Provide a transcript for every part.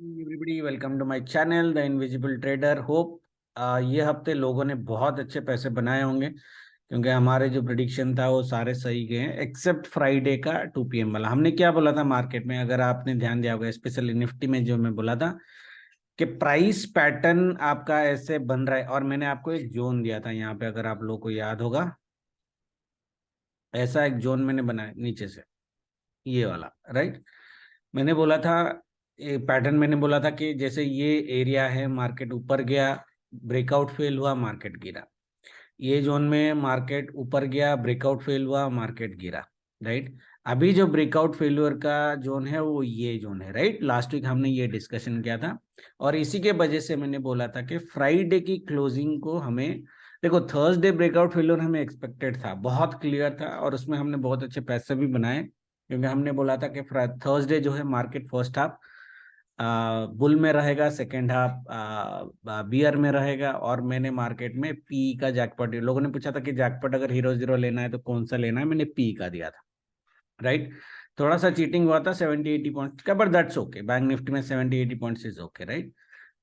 Everybody welcome to my channel the invisible trader. Hope ये हफ्ते लोगों ने बहुत अच्छे पैसे बनाए होंगे क्योंकि हमारे जो प्रिडिक्शन था वो सारे सही गए हैं एक्सेप्ट फ्राइडे का 2 PM वाला। हमने क्या बोला था मार्केट में, अगर आपने ध्यान दिया होगा स्पेशली निफ्टी में, जो मैं बोला था कि प्राइस पैटर्न आपका ऐसे बन रहा है और मैंने आपको एक जोन दिया था यहाँ पे, अगर आप लोगों को याद होगा, ऐसा एक जोन मैंने बनाया नीचे से, ये वाला, राइट। मैंने बोला था पैटर्न, मैंने बोला था कि जैसे ये एरिया है, मार्केट ऊपर गया, ब्रेकआउट फेल हुआ, मार्केट गिरा। ये जोन में मार्केट ऊपर गया, ब्रेकआउट फेल हुआ, मार्केट गिरा, राइट। अभी जो ब्रेकआउट फेल्यूर का जोन है वो ये जोन है, राइट। लास्ट वीक हमने ये डिस्कशन किया था और इसी के वजह से मैंने बोला था कि फ्राइडे की क्लोजिंग को हमें, देखो थर्सडे ब्रेकआउट फेल्यूर हमें एक्सपेक्टेड था, बहुत क्लियर था और उसमें हमने बहुत अच्छे पैसे भी बनाए क्योंकि हमने बोला था कि थर्सडे जो है मार्केट फर्स्ट हाफ बुल में रहेगा, सेकेंड हाफ बियर में रहेगा। और मैंने मार्केट में पी का जैकपॉट, लोगों ने पूछा था कि जैकपॉट अगर हीरो जीरो लेना है तो कौन सा लेना है, मैंने पी का दिया था, राइट। थोड़ा सा चीटिंग हुआ था 70-80 पॉइंट का, but that's okay. Bank Nifty में 70-80 पॉइंट्स इज ओके, राइट।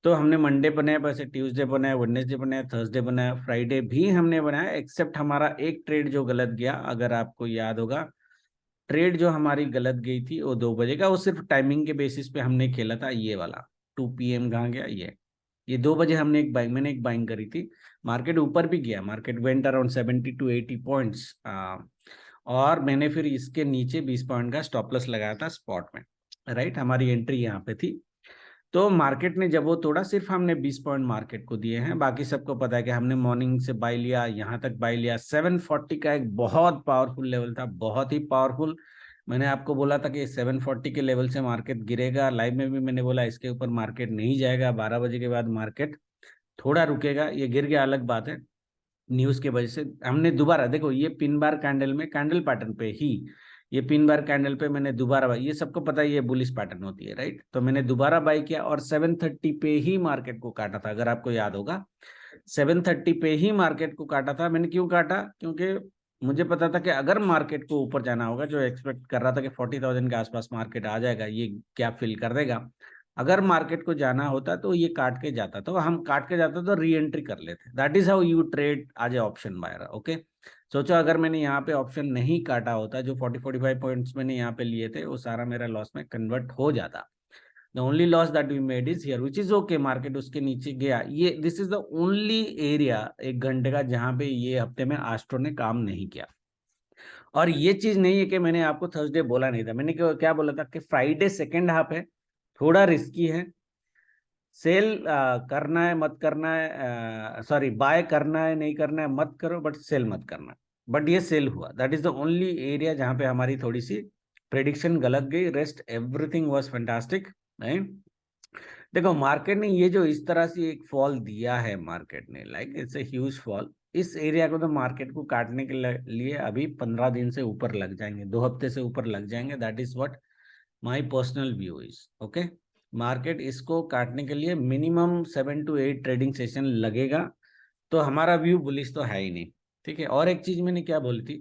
तो हमने मंडे बनाया पैसे, ट्यूसडे बनाया, वेडनेसडे बनाया, थर्सडे बनाया, फ्राइडे भी हमने बनाया, एक्सेप्ट हमारा एक ट्रेड जो गलत गया, अगर आपको याद होगा। ट्रेड जो हमारी गलत गई थी वो 2 बजे का, वो सिर्फ टाइमिंग के बेसिस पे हमने खेला था, ये वाला 2 PM कहाँ गया, ये 2 बजे हमने मैंने एक बाइंग करी थी। मार्केट ऊपर भी गया, मार्केट वेंट अराउंड 70-80 पॉइंट्स, और मैंने फिर इसके नीचे 20 पॉइंट का स्टॉप लॉस लगाया था स्पॉट में, राइट। हमारी एंट्री यहाँ पे थी। तो मार्केट ने जब वो तोड़ा, सिर्फ हमने 20 पॉइंट मार्केट को दिए हैं, बाकी सबको पता है कि हमने मॉर्निंग से बाय लिया, यहाँ तक बाय लिया। 740 का एक बहुत पावरफुल लेवल था, बहुत ही पावरफुल। मैंने आपको बोला था कि 740 के लेवल से मार्केट गिरेगा, लाइव में भी मैंने बोला इसके ऊपर मार्केट नहीं जाएगा, 12 बजे के बाद मार्केट थोड़ा रुकेगा। ये गिर गया, अलग बात है, न्यूज के वजह से। हमने दोबारा देखो, ये पिन बार कैंडल में, कैंडल पैटर्न पे ही, ये पिन बार कैंडल पे मैंने दोबारा बाई, ये सबको पता है ये बुलिश पैटर्न होती है, राइट। तो मैंने दोबारा बाई किया और 730 पे ही मार्केट को काटा था, अगर आपको याद होगा। 730 पे ही मार्केट को काटा था। मैंने क्यों काटा? क्योंकि मुझे पता था कि अगर मार्केट को ऊपर जाना होगा, जो एक्सपेक्ट कर रहा था कि 40,000 के आसपास मार्केट आ जाएगा, ये गैप फिल कर देगा, अगर मार्केट को जाना होता तो ये काट के जाता, तो हम काट के जाते तो री एंट्री कर लेते। That is how you trade आज ए ऑप्शन बायर, ओके। सोचो अगर मैंने यहाँ पे ऑप्शन नहीं काटा होता, जो 40-45 पॉइंट्स मैंने यहाँ पे लिए थे, वो सारा मेरा लॉस में कन्वर्ट हो जाता। The only loss that we made is here, which is okay. Market उसके नीचे गया, ये this is the only area 1 घंटे का जहां पे ये हफ्ते में एस्ट्रो ने काम नहीं किया। और ये चीज नहीं है कि मैंने आपको थर्सडे बोला नहीं था, मैंने क्या बोला था कि फ्राइडे सेकेंड हाफ है, थोड़ा रिस्की है, सेल करना है मत करना है, सॉरी बाय करना है नहीं करना है मत करो, बट सेल मत करना। बट ये सेल हुआ, that is the only area जहां पे हमारी थोड़ी सी प्रेडिक्शन गलत गई, rest everything was fantastic, right. देखो मार्केट ने ये जो इस तरह से एक फॉल दिया है, मार्केट ने like it's a huge fall, इस एरिया को तो मार्केट को काटने के लिए अभी 15 दिन से ऊपर लग जाएंगे, 2 हफ्ते से ऊपर लग जाएंगे। That is what my personal view is, okay. Market इसको काटने के लिए मिनिमम 7 to 8 ट्रेडिंग सेशन लगेगा, तो हमारा व्यू बुलिश तो है ही नहीं, ठीक है। और एक चीज मैंने क्या बोली थी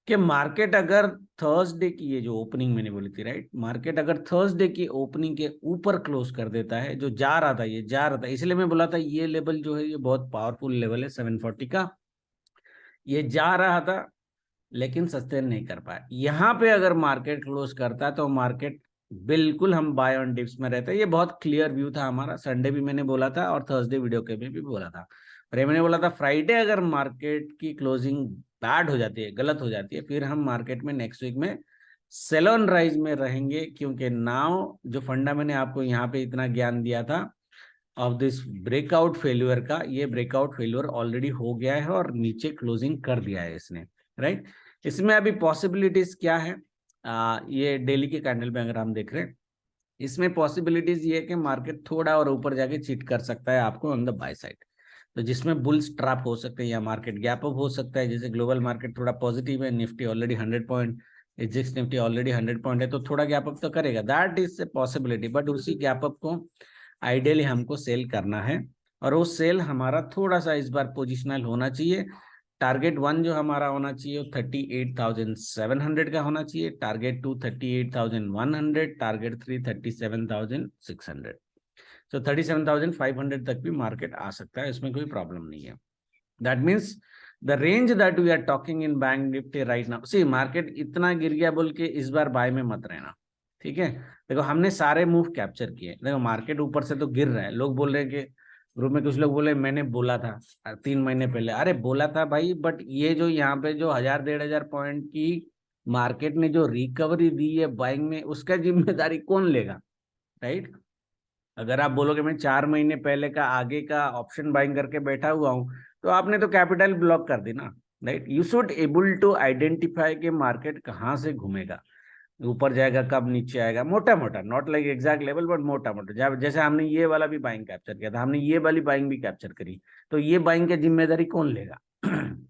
कि मार्केट अगर थर्सडे की ये जो ओपनिंग मैंने बोली थी, राइट, मार्केट अगर थर्सडे की ओपनिंग के ऊपर क्लोज कर देता है, जो जा रहा था, ये जा रहा था, इसलिए मैं बोला था ये लेवल जो है ये बहुत पावरफुल लेवल है 740 का, ये जा रहा था लेकिन सस्टेन नहीं कर पाया। यहाँ पे अगर मार्केट क्लोज करता है तो मार्केट बिल्कुल हम बाय ऑन डिप्स में रहते हैं। ये बहुत क्लियर व्यू था हमारा, संडे भी मैंने बोला था और थर्सडे वीडियो के में भी बोला था। और ये मैंने बोला था फ्राइडे अगर मार्केट की क्लोजिंग बैड हो जाती है, गलत हो जाती है, फिर हम मार्केट में नेक्स्ट वीक में सेल ऑन राइज में रहेंगे, क्योंकि नाउ जो फंडा मैंने आपको यहाँ पे इतना ज्ञान दिया था ऑफ दिस ब्रेकआउट फेल्यूर का, ये ब्रेकआउट फेल्यूर ऑलरेडी हो गया है और नीचे क्लोजिंग कर दिया है इसने, राइट। इसमें अभी पॉसिबिलिटीज क्या है, ये डेली के कैंडल में अगर हम देख रहे हैं, इसमें पॉसिबिलिटीज ये है कि मार्केट थोड़ा और ऊपर जाके चीट कर सकता है आपको ऑन द बाय साइड, तो जिसमें बुल्स ट्रैप हो सकते हैं या मार्केट गैप अप हो सकता है। जैसे ग्लोबल मार्केट थोड़ा पॉजिटिव है, Nifty already 100 point, Ajax Nifty already 100 point है, तो थोड़ा गैप अप तो करेगा, that is a possibility. But उसी गैप अप को आइडियली हमको सेल करना है और वो सेल हमारा थोड़ा सा इस बार पोजिशनल होना चाहिए, टारगेट 1 जो हमारा होना चाहिए वो 38,700 का होना चाहिए, टारगेट 2 38,100, टारगेट 3 37,600। तो 37,500 तक भी मार्केट आ सकता है, इसमें कोई प्रॉब्लम नहीं है। That means the range that we are talking in bank Nifty right now, see market इतना गिर गया बोल के इस बार बाय में मत रहना, ठीक है। देखो हमने सारे मूव कैप्चर किए, देखो मार्केट ऊपर से तो गिर रहा है, लोग बोल रहे हैं कि ग्रुप में कुछ लोग बोले मैंने बोला था 3 महीने पहले, अरे बोला था भाई, बट ये जो यहाँ पे जो 1,000-1,500 पॉइंट की मार्केट ने जो रिकवरी दी है बाइंग में, उसका जिम्मेदारी कौन लेगा, राइट। अगर आप बोलोगे मैं 4 महीने पहले का आगे का ऑप्शन बाइंग करके बैठा हुआ हूं, तो आपने तो कैपिटल ब्लॉक कर दी ना, right. You should able to identify कि मार्केट कहाँ से घूमेगा, ऊपर जाएगा कब नीचे आएगा, मोटा मोटा, not like exact level but मोटा मोटा। जैसे हमने ये वाला भी बाइंग कैप्चर किया था, हमने ये वाली बाइंग भी कैप्चर करी, तो ये बाइंग की जिम्मेदारी कौन लेगा?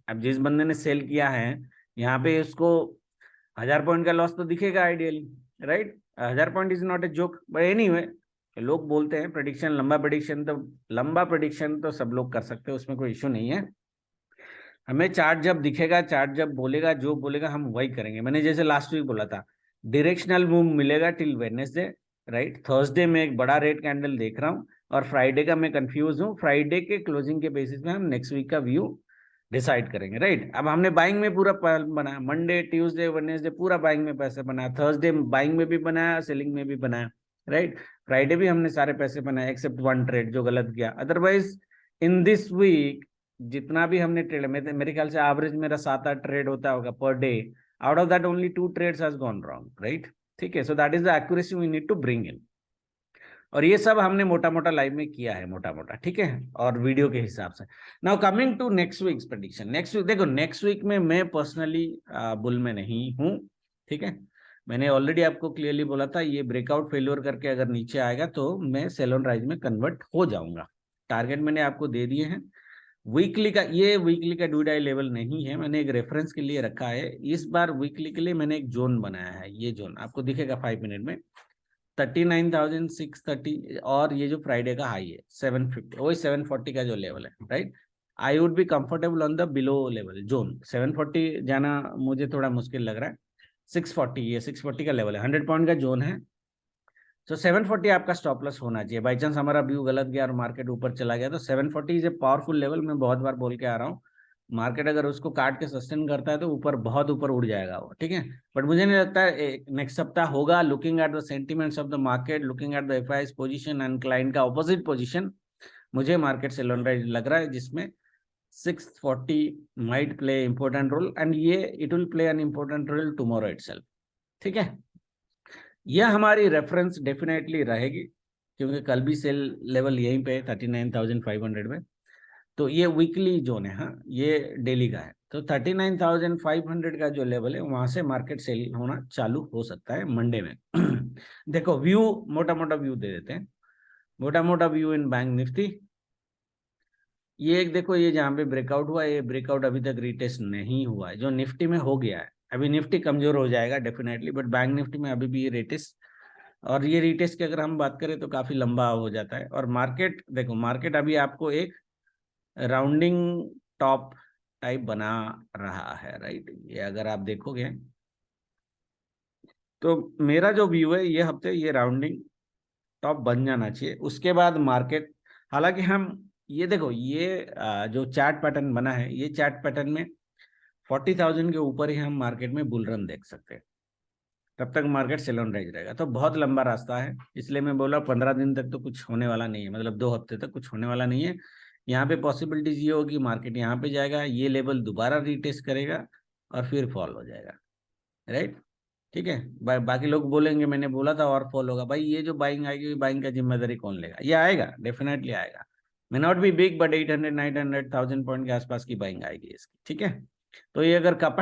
अब जिस बंदे ने सेल किया है यहाँ पे, उसको 1,000 पॉइंट का लॉस तो दिखेगा ideally, right. 1,000 point is not a joke, but anyway लोग बोलते हैं प्रेडिक्शन, लंबा प्रेडिक्शन तो सब लोग कर सकते हैं, उसमें कोई इश्यू नहीं है। हमें चार्ट जब दिखेगा, चार्ट जब बोलेगा, जो बोलेगा हम वही करेंगे। मैंने जैसे लास्ट वीक बोला था, डायरेक्शनल मूव मिलेगा टिल वेडनेसडे, राइट। थर्सडे में एक बड़ा रेड कैंडल देख रहा हूँ, और फ्राइडे का मैं कंफ्यूज हूँ, फ्राइडे के क्लोजिंग के बेसिस में हम नेक्स्ट वीक का व्यू डिसाइड करेंगे, राइट। अब हमने बाइंग में पूरा बनाया, मंडे ट्यूसडे वेडनेसडे पूरा बाइंग में पैसे बनाया, थर्सडे बाइंग में भी बनाया, सेलिंग में भी बनाया, राइट। फ्राइडे भी हमने सारे पैसे बनाए एक्सेप्ट 1 ट्रेड जो गलत गया, अदरवाइज इन दिस वीक जितना भी हमने ट्रेड, मेरे ख्याल से एवरेज मेरा 7-8 ट्रेड होता होगा per day, out of that only 2 trades has gone wrong, right. ठीक है, so that is the accuracy we need to bring in, और ये सब हमने मोटा मोटा लाइव में किया है, मोटा मोटा, ठीक है, और वीडियो के हिसाब से। Now coming to next week's prediction. Next week देखो, नेक्स्ट वीक में मैं पर्सनली बुल में नहीं हूँ, ठीक है। मैंने ऑलरेडी आपको क्लियरली बोला था, ये ब्रेकआउट फेल्योर करके अगर नीचे आएगा तो मैं सेल ऑन राइज में कन्वर्ट हो जाऊंगा। टारगेट मैंने आपको दे दिए हैं वीकली का, ये वीकली का डू डाई लेवल नहीं है, मैंने एक रेफरेंस के लिए रखा है। इस बार वीकली के लिए मैंने एक जोन बनाया है, ये जोन आपको दिखेगा 5 मिनट में, 39,630, और ये जो फ्राइडे का हाई है 750, वही 740 का जो लेवल है, right. I would be comfortable on the below level zone, 740 जाना मुझे थोड़ा मुश्किल लग रहा है। 640, ये 640 का लेवल है, 100 पॉइंट का जोन है, तो 740 आपका स्टॉप लॉस होना चाहिए। बाई चांस हमारा व्यू गलत गया और मार्केट ऊपर चला गया, तो 740 इज ए पावरफुल लेवल, मैं बहुत बार बोल के आ रहा हूँ। मार्केट अगर उसको काट के सस्टेन करता है तो ऊपर, बहुत ऊपर उड़ जाएगा वो, ठीक है। बट मुझे नहीं लगता है नेक्स्ट सप्ताह होगा, looking at the sentiments of the market, looking at the FII's position and client का ऑपोजिट पोजीशन, मुझे मार्केट से लोन राइज लग रहा है, जिसमें 640 might play important role, and ये it will play an important role tomorrow itself, ठीक है। यह हमारी रेफरेंस डेफिनेटली रहेगी, क्योंकि कल भी सेल लेवल यहीं पे 39,500 में, तो ये वीकली जोन है, हाँ ये डेली का है, तो 39,500 का जो लेवल है वहां से मार्केट सेल होना चालू हो सकता है मंडे में। देखो व्यू, मोटा मोटा व्यू दे देते हैं, मोटा मोटा व्यू इन बैंक निफ्टी। ये एक देखो, ये जहाँ पे ब्रेकआउट हुआ, ये ब्रेकआउट अभी तक रिटेस्ट नहीं हुआ है, जो निफ्टी में हो गया है। अभी निफ्टी कमजोर हो जाएगा डेफिनेटली, बट बैंक निफ्टी में अभी भी ये रिटेस्ट, और ये रिटेस्ट की अगर हम बात करें तो काफी लंबा हो जाता है। और मार्केट देखो, मार्केट अभी आपको एक राउंडिंग टॉप टाइप बना रहा है, राइट। ये अगर आप देखोगे तो मेरा जो व्यू है, ये हफ्ते ये राउंडिंग टॉप बन जाना चाहिए, उसके बाद मार्केट, हालांकि हम ये देखो, ये जो चार्ट पैटर्न बना है, ये चार्ट पैटर्न में 40,000 के ऊपर ही हम मार्केट में बुल रन देख सकते हैं, तब तक मार्केट सेल ऑन राइज रहेगा। तो बहुत लंबा रास्ता है, इसलिए मैं बोला 15 दिन तक तो कुछ होने वाला नहीं है, मतलब 2 हफ्ते तक कुछ होने वाला नहीं है। यहाँ पे पॉसिबिलिटीज ये होगी, मार्केट यहाँ पे जाएगा, ये लेवल दोबारा रीटेस्ट करेगा और फिर फॉल हो जाएगा, राइट। ठीक है, बाकी लोग बोलेंगे मैंने बोला था और फॉल होगा, भाई ये जो बाइंग आएगी, बाइंग का जिम्मेदारी कौन लेगा? ये आएगा, डेफिनेटली आएगा, may not be big but 800 900 1000 point के आसपास की बाइंग आएगी इसकी, ठीक है। तो ये अगर कप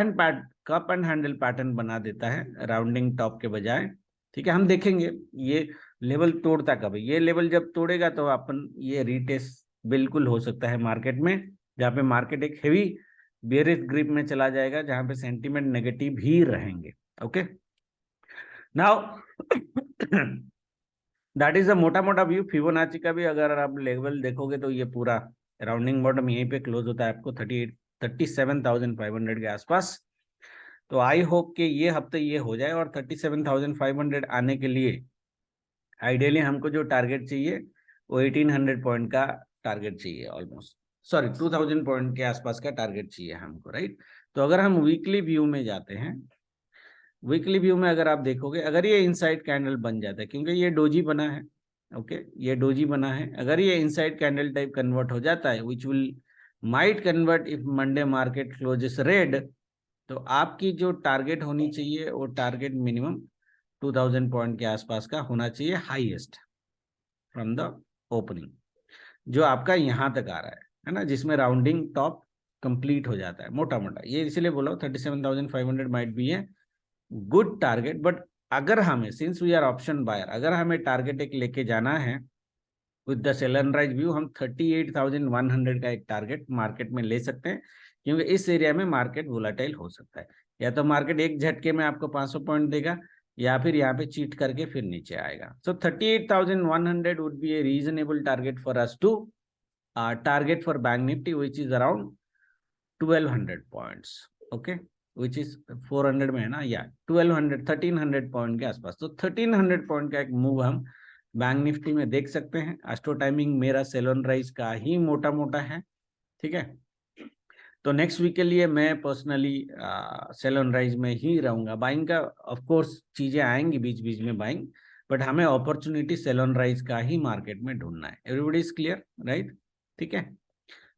एंड हैंडल पैटर्न बना देता है राउंडिंग टॉप के बजाय, ठीक है, हम देखेंगे ये लेवल तोड़ता कब है। ये लेवल जब तोड़ेगा तो अपन ये रीटेस्ट बिल्कुल हो सकता है मार्केट में, जहाँ पे मार्केट एक हेवी बेयरिश ग्रिप में चला जाएगा, जहाँ पे सेंटीमेंट नेगेटिव ही रहेंगे, okay. Now that is a मोटा मोटा व्यू। फिबोनाची का भी अगर आप लेवल देखोगे तो ये पूरा राउंडिंग बॉटम यहीं पे क्लोज होता है आपको 37,500 के आसपास। तो आई होप कि ये हफ्ते ये हो जाए, और 37,500 आने के लिए आइडियली हमको जो टारगेट चाहिए वो 1800 पॉइंट का टारगेट चाहिए, ऑलमोस्ट सॉरी 2000 पॉइंट के आसपास का टारगेट चाहिए हमको, राइट। तो अगर हम वीकली व्यू में जाते हैं, वीकली व्यू में अगर आप देखोगे, अगर ये इनसाइड कैंडल बन जाता है, क्योंकि ये डोजी बना है, ओके, ये डोजी बना है, अगर ये इनसाइड कैंडल टाइप कन्वर्ट हो जाता है, which will might convert if Monday market closes red, तो आपकी जो टारगेट होनी चाहिए वो टारगेट मिनिमम 2000 पॉइंट के आसपास का होना चाहिए, हाईएस्ट फ्रॉम द ओपनिंग, जो आपका यहाँ तक आ रहा है ना, जिसमें राउंडिंग टॉप कंप्लीट हो जाता है मोटा मोटा। ये इसलिए बोला 37,500 माइट बी है गुड टारगेट, बट अगर हमें, since we are option buyer, अगर हमें टारगेट एक लेके जाना है with the sell and rise view, हम 38,100 का एक टारगेट मार्केट में ले सकते हैं, क्योंकि इस एरिया में मार्केट वोलाटाइल हो सकता है। या तो मार्केट एक झटके में आपको 500 पॉइंट देगा, या फिर यहाँ पे चीट करके फिर नीचे आएगा। So 38,100 would be a reasonable target for us to target for bank Nifty, which is around 1200 points, okay, which is 400 में है ना, या 1300 पॉइंट के आसपास। तो 1300 पॉइंट का एक मूव हम बैंक निफ्टी में देख सकते हैं। एस्ट्रो टाइमिंग मेरा सेल ऑन राइज का ही मोटा मोटा है, ठीक है। तो नेक्स्ट वीक के लिए मैं पर्सनली सेल ऑन राइज में ही रहूंगा। बाइंग का ऑफ कोर्स चीजें आएंगी बीच बीच में बाइंग, बट हमें अपॉर्चुनिटी सेल ऑन राइज का ही मार्केट में ढूंढना है। एवरीबॉडी इज क्लियर, राइट, ठीक है।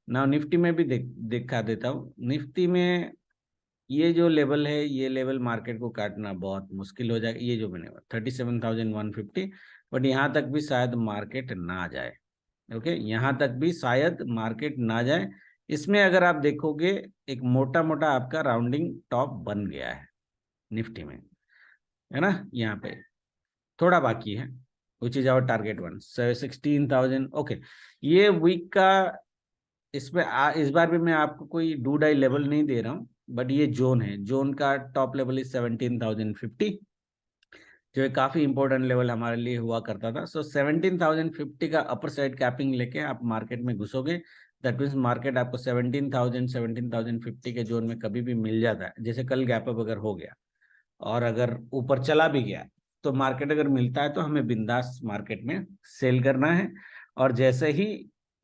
ना निफ्टी में भी दिखा देता हूँ। निफ्टी में ये जो लेवल है, ये लेवल मार्केट को काटना बहुत मुश्किल हो जाएगा, ये जो मैंने 37,150, बट यहाँ तक भी शायद मार्केट ना जाए, ओके, यहाँ तक भी शायद मार्केट ना जाए। इसमें अगर आप देखोगे एक मोटा मोटा आपका राउंडिंग टॉप बन गया है निफ्टी में, है ना, यहाँ पे थोड़ा बाकी है, which is our target 16,000, okay. ये वीक का इसमें इस बार भी मैं आपको कोई डू डाई लेवल नहीं दे रहा हूँ, बट ये जोन है, जोन का टॉप लेवल इज 17,050, जो है काफी इंपॉर्टेंट लेवल हमारे लिए हुआ करता था। सो 17,050 का अपर साइड कैपिंग लेके आप मार्केट में घुसोगे, दैट मीन्स मार्केट आपको 17,000 17,050 के जोन में कभी भी मिल जाता है। जैसे कल गैप अप अगर हो गया और अगर ऊपर चला भी गया, तो मार्केट अगर मिलता है तो हमें बिंदास मार्केट में सेल करना है। और जैसे ही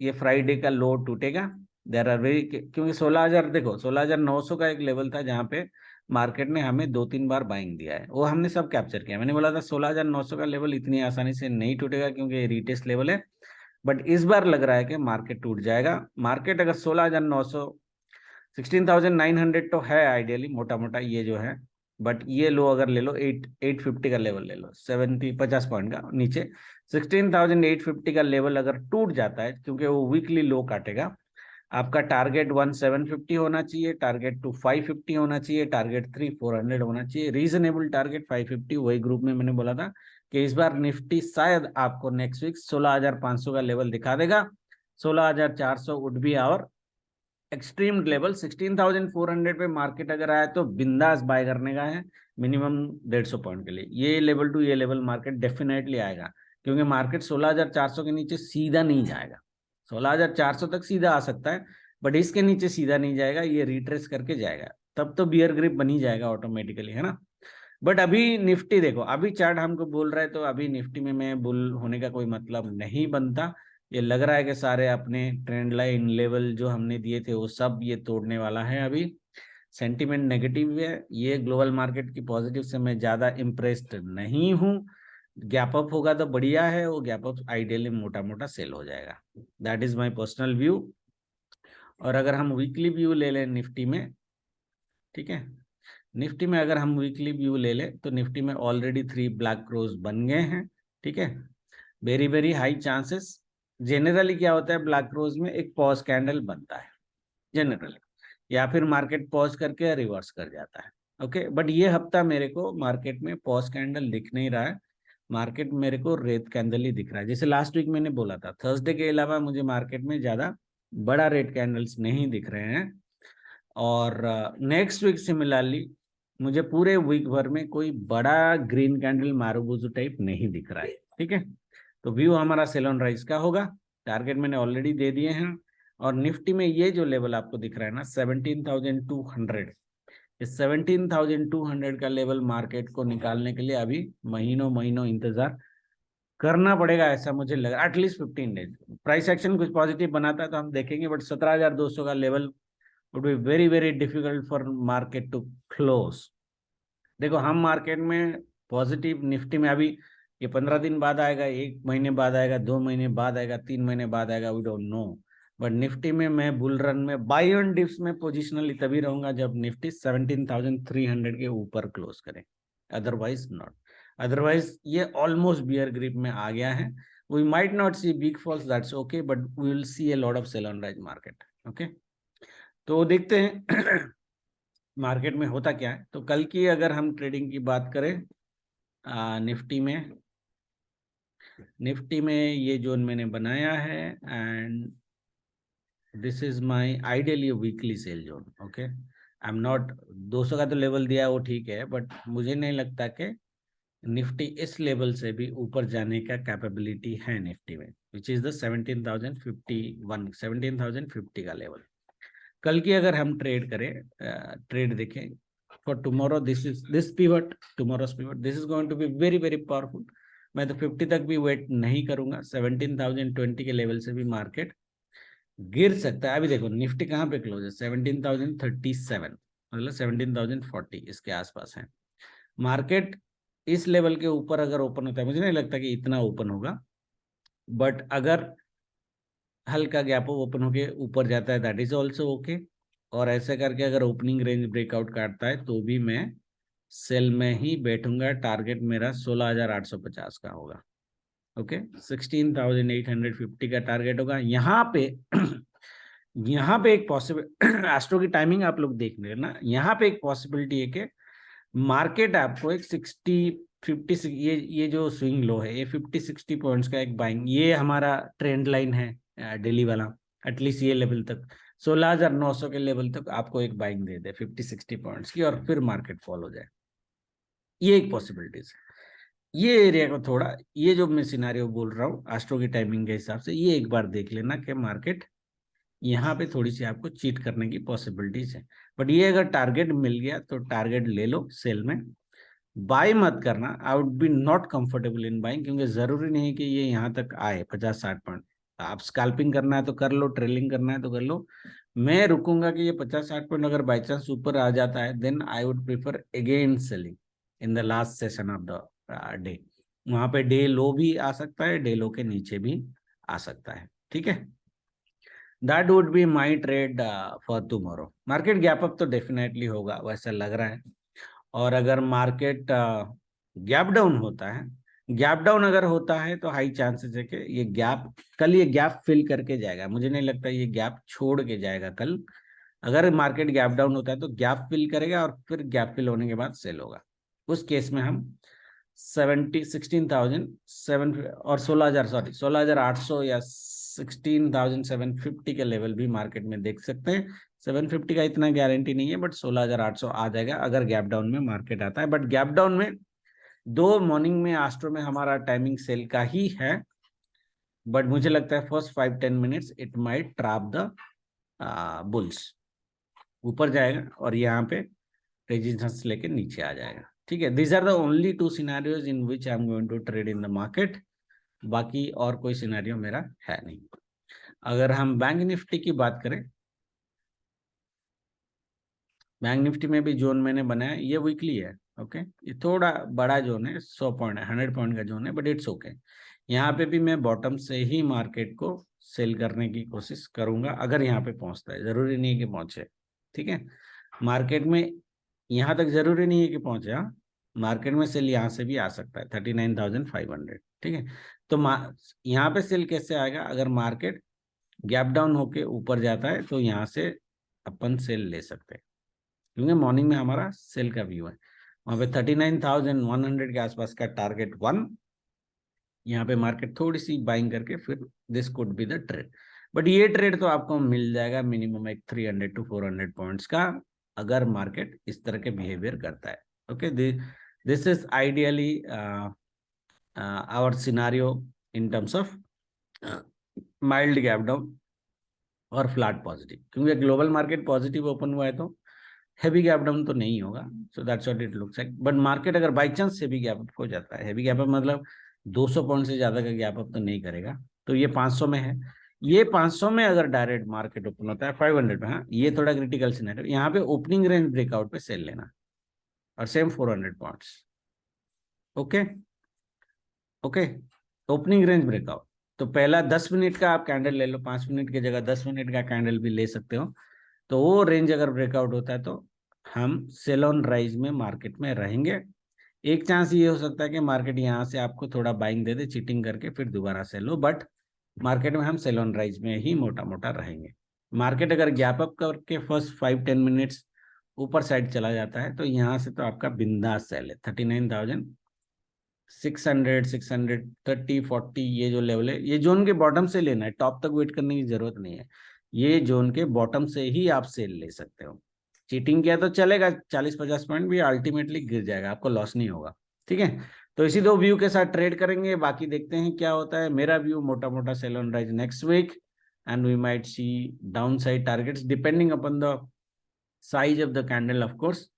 ये फ्राइडे का लो टूटेगा, देर आर वेरी, क्योंकि 16,000 देखो 16,900 का एक लेवल था जहाँ पे मार्केट ने हमें 2-3 बार बाइंग दिया है, वो हमने सब कैप्चर किया। मैंने बोला था 16,900 का लेवल इतनी आसानी से नहीं टूटेगा, क्योंकि ये रीटेस्ट लेवल है, बट इस बार लग रहा है कि मार्केट टूट जाएगा। मार्केट अगर 16,900, 16,900 तो है आइडियली मोटा मोटा ये जो है, बट ये लो अगर ले लो 850 का लेवल ले लो, 50 पॉइंट का नीचे 16,850 का लेवल अगर टूट जाता है, क्योंकि वो वीकली लो काटेगा, आपका टारगेट 1750 होना चाहिए, टारगेट 2 550 होना चाहिए, टारगेट 3 400 होना चाहिए, रीजनेबल टारगेट 550। वही ग्रुप में मैंने बोला था कि इस बार निफ्टी शायद आपको नेक्स्ट वीक 16,500 का लेवल दिखा देगा। 16,400 would be our extreme level. 16,400 पे मार्केट अगर आया तो बिंदास बाय करने का है, मिनिमम 150 पॉइंट के लिए। ये लेवल टू ये लेवल मार्केट डेफिनेटली आएगा, क्योंकि मार्केट 16,400 के नीचे सीधा नहीं जाएगा। 16,400 तक सीधा आ सकता है, बट इसके नीचे सीधा नहीं जाएगा, ये रिट्रेस करके जाएगा, तब तो बियर ग्रिप बनी जाएगा ऑटोमेटिकली, है ना। बट अभी निफ्टी देखो, अभी चार्ट हमको बोल रहा है, तो अभी निफ्टी में मैं बुल होने का कोई मतलब नहीं बनता। ये लग रहा है कि सारे अपने ट्रेंड लाइन लेवल जो हमने दिए थे वो सब ये तोड़ने वाला है। अभी सेंटीमेंट नेगेटिव है, ये ग्लोबल मार्केट की पॉजिटिव से मैं ज़्यादा इम्प्रेस्ड नहीं हूँ। गैप अप होगा तो बढ़िया है, वो गैप अप आइडियली मोटा मोटा सेल हो जाएगा, that is my personal view. और अगर हम वीकली व्यू ले लें निफ्टी में, ठीक है, निफ्टी में अगर हम वीकली व्यू ले लें तो निफ्टी में ऑलरेडी 3 ब्लैक क्रोज बन गए हैं, ठीक है, very very high chances. Generally क्या होता है ब्लैक क्रोज में, एक पॉज कैंडल बनता है जनरली, या फिर मार्केट पॉज करके रिवर्स कर जाता है, ओके। बट ये हफ्ता मेरे को मार्केट में पॉज कैंडल दिख नहीं रहा है, मार्केट मेरे को रेड कैंडल ही दिख रहा है। जैसे लास्ट वीक मैंने बोला था, थर्सडे के अलावा मुझे मार्केट में ज़्यादा बड़ा रेड कैंडल्स नहीं दिख रहे हैं। और नेक्स्ट वीक सिमिलरली मुझे पूरे वीक भर में कोई बड़ा ग्रीन कैंडल मारूबुजू टाइप नहीं दिख रहा है, ठीक है। तो व्यू हमारा सेल ऑन राइज का होगा, टारगेट मैंने ऑलरेडी दे दिए हैं। और निफ्टी में ये जो लेवल आपको दिख रहा है ना 17,200, इस 17,200 का लेवल मार्केट को निकालने के लिए अभी महीनों महीनों इंतजार करना पड़ेगा, ऐसा मुझे लगा। एटलीस्ट 15 डेज प्राइस एक्शन कुछ पॉजिटिव बनाता है तो हम देखेंगे, बट 17,200 का लेवल would be very very difficult for market to close. देखो हम मार्केट में पॉजिटिव निफ्टी में अभी ये 15 दिन बाद आएगा, 1 महीने बाद आएगा, 2 महीने बाद आएगा, 3 महीने बाद आएगा, we don't know. But Nifty में मैं बुल रन में बाई ऑन डिप्स में पोजिशनली तभी रहूंगा जब निफ्टी 17,300 के ऊपर क्लोज करे, अदरवाइज नॉट। अदरवाइज ये ऑलमोस्ट बियर ग्रिप में आ गया है। We might not see big falls, that's okay, but we will see a lot of sell on rise market. Okay, तो देखते हैं मार्केट में होता क्या है। तो कल की अगर हम ट्रेडिंग की बात करें निफ्टी में ये जोन मैंने बनाया है, and this is my ideally weekly sell zone. Okay, I am not 200 का तो लेवल दिया वो ठीक है, बट मुझे नहीं लगता कि निफ्टी इस लेवल से भी ऊपर जाने का कैपेबिलिटी है निफ्टी में, विच इज द 17,051 17,050 का लेवल। कल की अगर हम ट्रेड करें, ट्रेड देखें for tomorrow, this pivot, tomorrow's pivot, this is going to be very very powerful. मैं तो 50 तक भी वेट नहीं करूंगा, 17,020 के लेवल से भी मार्केट गिर सकता है। अभी देखो निफ्टी कहाँ पे क्लोज है, 17,037, मतलब 17,040 इसके आसपास है। मार्केट इस लेवल के ऊपर अगर ओपन होता है, मुझे नहीं लगता कि इतना ओपन होगा, बट अगर हल्का गैप ओपन होके ऊपर जाता है दैट इज ऑल्सो ओके। और ऐसे करके अगर ओपनिंग रेंज ब्रेकआउट काटता है तो भी मैं सेल में ही बैठूंगा। टारगेट मेरा 16,850 का होगा। ओके, 16,850 का टारगेट होगा यहाँ पे। यहाँ पे एक पॉसिबल एस्ट्रो की टाइमिंग आप लोग देख रहे हैं ना, यहाँ पे एक पॉसिबिलिटी है कि मार्केट आपको एक 60-50, ये जो स्विंग लो है ये 50-60 पॉइंट्स का एक बाइंग, ये हमारा ट्रेंड लाइन है डेली वाला। एटलीस्ट ये लेवल तक 16,900 के लेवल तक आपको एक बाइंग दे दे 50-60 पॉइंट्स की, और फिर मार्केट फॉल हो जाए, ये एक पॉसिबिलिटीज है। ये एरिया को थोड़ा, ये जो मैं सिनारियो बोल रहा हूँ एस्ट्रो की टाइमिंग के हिसाब से, ये एक बार देख लेना कि मार्केट यहाँ पे थोड़ी सी आपको चीट करने की पॉसिबिलिटीज है। बट ये अगर टारगेट मिल गया तो टारगेट ले लो सेल में, बाय मत करना। I would be not comfortable in buying, क्योंकि जरूरी नहीं है कि ये यहाँ तक आए 50-60 पॉइंट। आप स्कैल्पिंग करना है तो कर लो, ट्रेलिंग करना है तो कर लो। मैं रुकूंगा कि ये 50-60 पॉइंट अगर बाई चांस ऊपर आ जाता है, then I would prefer again selling in the last session of the day. वहां पे डे लो भी आ सकता है, डे लो के नीचे भी आ सकता है। ठीक है, that would be my trade for tomorrow. Market gap up तो डेफिनेटली होगा वैसा लग रहा है। और अगर मार्केट गैप डाउन होता है, गैप डाउन अगर होता है तो हाई चांसेस है कि ये गैप, कल ये गैप फिल करके जाएगा। मुझे नहीं लगता ये गैप छोड़ के जाएगा कल। अगर मार्केट गैप डाउन होता है तो गैप फिल करेगा और फिर गैप फिल होने के बाद सेल होगा। उस केस में हम 16,007 और 16,000, सॉरी 16,800 या 16,750 के लेवल भी मार्केट में देख सकते हैं। 750 का इतना गारंटी नहीं है, बट 16,800 आ जाएगा अगर गैप डाउन में मार्केट आता है। बट गैप डाउन में दो मॉर्निंग में एस्ट्रो में हमारा टाइमिंग सेल का ही है, बट मुझे लगता है first 5-10 minutes it might trap the bulls, ऊपर जाएगा और यहाँ पे रेजिस्टेंस लेके नीचे आ जाएगा। ठीक है, these are the only 2 scenarios in which I am going to trade in the market. बाकी और कोई सिनेरियो मेरा है नहीं। अगर हम बैंक निफ्टी की बात करें, बैंक निफ्टी में भी जोन मैंने बनाया, ये वीकली है। ओके, ये थोड़ा बड़ा जोन है, 100 पॉइंट 100 पॉइंट का जोन है, बट इट्स ओके। यहाँ पे भी मैं बॉटम से ही मार्केट को सेल करने की कोशिश करूंगा अगर यहाँ पे पहुंचता है, जरूरी नहीं है कि पहुंचे। ठीक है, मार्केट में यहाँ तक जरूरी नहीं है कि पहुंचे। हाँ, मार्केट में सेल यहाँ से भी आ सकता है 39,500। ठीक है, तो यहाँ पे सेल कैसे आएगा, अगर मार्केट गैप डाउन होके ऊपर जाता है तो यहाँ से अपन सेल ले सकते हैं, क्योंकि मॉर्निंग में हमारा सेल का व्यू है। वहाँ पे 39,100 के आसपास का टारगेट 1, यहाँ पे मार्केट थोड़ी सी बाइंग करके फिर this could be the trade. But ये ट्रेड तो आपको मिल जाएगा मिनिमम एक 300-400 पॉइंट्स का, अगर मार्केट इस तरह के बिहेवियर करता है। Okay, this is ideally our scenario in terms of mild gap down और फ्लैट पॉजिटिव, क्योंकि ग्लोबल मार्केट पॉजिटिव ओपन हुआ है तो हैवी गैप डाउन तो नहीं होगा। So that's what it looks like. But market अगर by chance heavy gap up हो जाता है, हैवी गैप अप मतलब 200 पॉइंट से ज्यादा का गैप अप तो नहीं करेगा, तो ये 500 में है, ये 500 में अगर डायरेक्ट मार्केट ओपन होता है 500 में, हाँ ये थोड़ा क्रिटिकल सिनेरियो, यहाँ पे ओपनिंग रेंज ब्रेकआउट पे सेल लेना, और same 400 points. Okay okay, opening range breakout, तो पहला 10 मिनट का आप कैंडल ले लो, 5 मिनट की जगह 10 मिनट का कैंडल भी ले सकते हो, तो वो रेंज अगर ब्रेकआउट होता है तो हम सेल ऑन राइज में मार्केट में रहेंगे। एक चांस ये हो सकता है कि मार्केट यहाँ से आपको थोड़ा बाइंग दे दे चीटिंग करके, फिर दोबारा सेल हो, बट मार्केट में हम सेल ऑन राइज में ही मोटा मोटा रहेंगे। मार्केट अगर गैप अप करके फर्स्ट 5-10 मिनट्स ऊपर साइड चला जाता है तो यहाँ से तो आपका बिंदास सेल है। 39,600, 630, 40, ये जो लेवल है, ये जोन के बॉटम से लेना है, टॉप तक वेट करने की जरूरत नहीं है, ये जोन के बॉटम से ही आप सेल ले सकते हो। चीटिंग किया तो चलेगा, 40-50 पॉइंट भी अल्टीमेटली गिर जाएगा, आपको लॉस नहीं होगा। ठीक है, तो इसी दो व्यू के साथ ट्रेड करेंगे, बाकी देखते हैं क्या होता है। मेरा व्यू मोटा मोटा sell on rise next week, and we might see down side targets depending upon the size of the candle of course,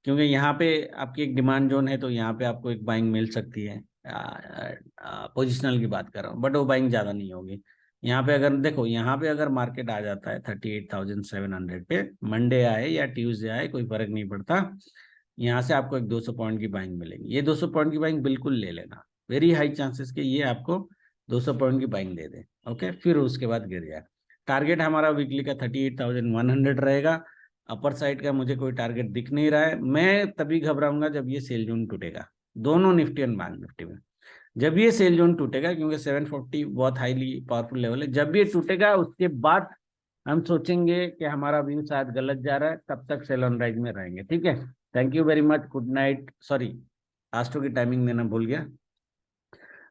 क्योंकि यहाँ पे आपकी एक डिमांड जोन है, तो यहाँ पे आपको एक बाइंग मिल सकती है, पोजिशनल की बात कर रहा हूँ, बट वो बाइंग ज़्यादा नहीं होगी। यहाँ पे अगर देखो, यहाँ पे अगर मार्केट आ जाता है 38,700 पे, मंडे आए या ट्यूसडे आए कोई फर्क नहीं पड़ता, यहाँ से आपको एक 200 पॉइंट की बाइंग मिलेगी, ये 200 पॉइंट की बाइंग बिल्कुल ले लेना, वेरी हाई चांसेस के ये आपको 200 पॉइंट की बाइंग दे दे। ओके, फिर उसके बाद गिर जाए। टारगेट हमारा वीकली का 38,100 रहेगा, अपर साइड का मुझे कोई टारगेट दिख नहीं रहा है, मैं तभी घबराऊंगा जब ये सेल जोन टूटेगा, दोनों निफ्टी एंड बैंक निफ्टी में। जब ये सेल जोन टूटेगा, क्योंकि 740 बहुत हाईली पावरफुल लेवल है, जब ये टूटेगा उसके बाद हम सोचेंगे कि हमारा व्यू शायद गलत जा रहा है, तब तक सेल ऑन राइज में रहेंगे। ठीक है, thank you very much, good night. Sorry, astro की टाइमिंग देना भूल गया,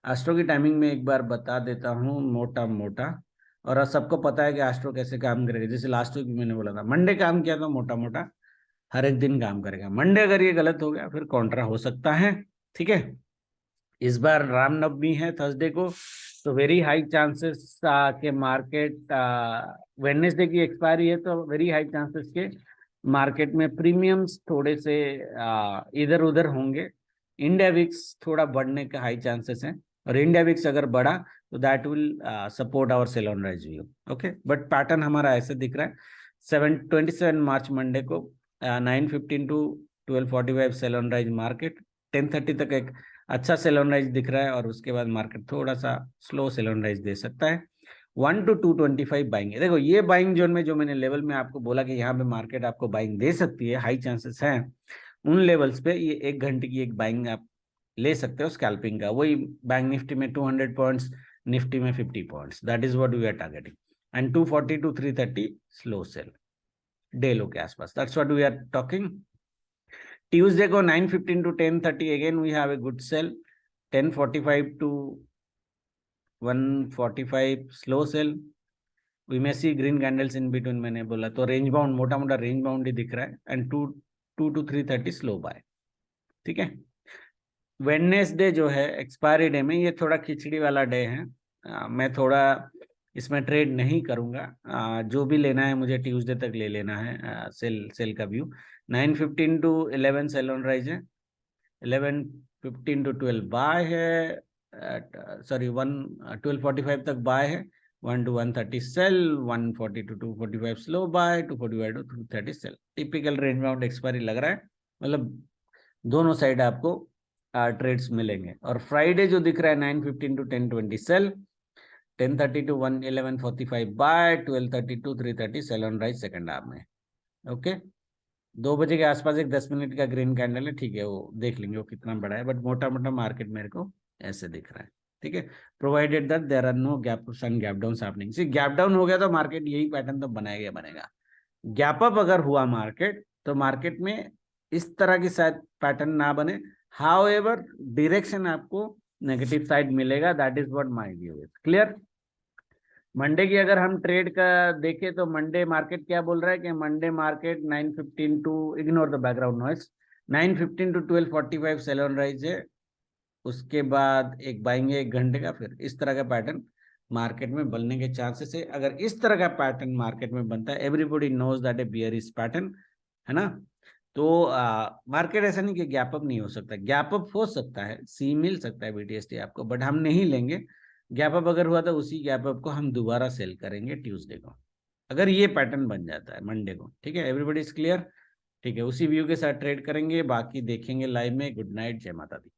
एस्ट्रो की टाइमिंग में एक बार बता देता हूँ मोटा मोटा, और सबको पता है कि एस्ट्रो कैसे काम करेगा। जैसे लास्ट वीक मैंने बोला था, मंडे काम किया था मोटा मोटा, हर एक दिन काम करेगा। मंडे अगर ये गलत हो गया फिर कॉन्ट्रा हो सकता है। ठीक है, इस बार रामनवमी है थर्सडे को, तो वेरी हाई चांसेस के मार्केट, वेडनेसडे की एक्सपायरी है तो वेरी हाई चांसेस के मार्केट में प्रीमियम्स थोड़े से इधर उधर होंगे। इंडिया विक्स थोड़ा बढ़ने का हाई चांसेस हैं, और इंडिया विक्स अगर बढ़ा तो that will support our sell on rise view. Okay, but pattern हमारा ऐसे दिख रहा है, 27 मार्च मंडे को 9:15 to 12:45 sell on rise market, 10:30 तक एक अच्छा सेल ऑन राइज दिख रहा है, और उसके बाद मार्केट थोड़ा सा स्लो सेल ऑन राइज दे सकता है। 1 to 225 बाइंग है। देखो ये बाइंग जोन में जो मैंने लेवल में आपको बोला कि यहाँ पे मार्केट आपको बाइंग दे सकती है, हाई चांसेस हैं, उन लेवल्स पे ये 1 घंटे की एक बाइंग आप ले सकते हो स्कैल्पिंग का। वही बैंक निफ्टी में 200 पॉइंट्स, निफ्टी में 50 points, that is what we are targeting, and 240 to 330 slow sell day low के आसपास, that's what we are talking. Tuesday को 9:15 to 10:30 again we have a good sell, 10:45 to 1:45 slow sell, we may see green candles in between, मैंने बोला तो range bound, मोटा मोटा range bound ही दिख रहा है, एंड 2 to 330 स्लो बाय। ठीक है, वेडनेसडे जो है एक्सपायरी डे में, ये थोड़ा खिचड़ी वाला डे है, मैं थोड़ा इसमें ट्रेड नहीं करूंगा, जो भी लेना है मुझे ट्यूसडे तक ले लेना है। सेल का view 9:15 to 11 sell on rise है, 11:15 to 12 बाय है, सॉरी 12:45 तक बाय है, 1 to 130 sell, 140 to 245 slow buy, 245 to 230 sell. Typical range bound expiry लग रहा है, मतलब दोनों साइड आपको ट्रेड्स मिलेंगे। और फ्राइडे जो दिख रहा है 9:15 to 10:20 sell, 10:30 to 11:45 buy, 12:30 to 330 sell on rise second half में। ओके, 2 बजे के आसपास एक 10 मिनट का ग्रीन कैंडल है, ठीक है, वो देख लेंगे वो कितना बड़ा है, बट मोटा मोटा मार्केट मेरे को ऐसे दिख रहा है। ठीक है, provided that there are no gap ups and gap down happening. See gap down हो गया तो मार्केट यही पैटर्न तो बनाएगा बनेगा, गैप अप अगर हुआ मार्केट तो मार्केट में इस तरह की शायद पैटर्न ना बने, हाउएवर डायरेक्शन आपको नेगेटिव साइड मिलेगा, that is what my view is clear. Monday की अगर हम ट्रेड का देखें तो मंडे मार्केट क्या बोल रहा है कि Monday market 9:15 to, ignore the background noise, 9:15 to 12:45 sell on rise है, उसके बाद एक बाइंग है 1 घंटे का, फिर इस तरह का पैटर्न मार्केट में बनने के चांसेस है। अगर इस तरह का पैटर्न मार्केट में बनता है, everybody knows that a bearish pattern, है ना, तो मार्केट ऐसा नहीं कि गैप अप नहीं हो सकता, गैप अप हो सकता है, सी मिल सकता है बीटीएसटी आपको, बट हम नहीं लेंगे। गैप अप अगर हुआ तो उसी गैप अप को हम दोबारा सेल करेंगे ट्यूसडे को, अगर ये पैटर्न बन जाता है मंडे को। ठीक है, एवरीबॉडी इज क्लियर? ठीक है, उसी व्यू के साथ ट्रेड करेंगे, बाकी देखेंगे लाइव में। गुड नाइट, जय माता दी।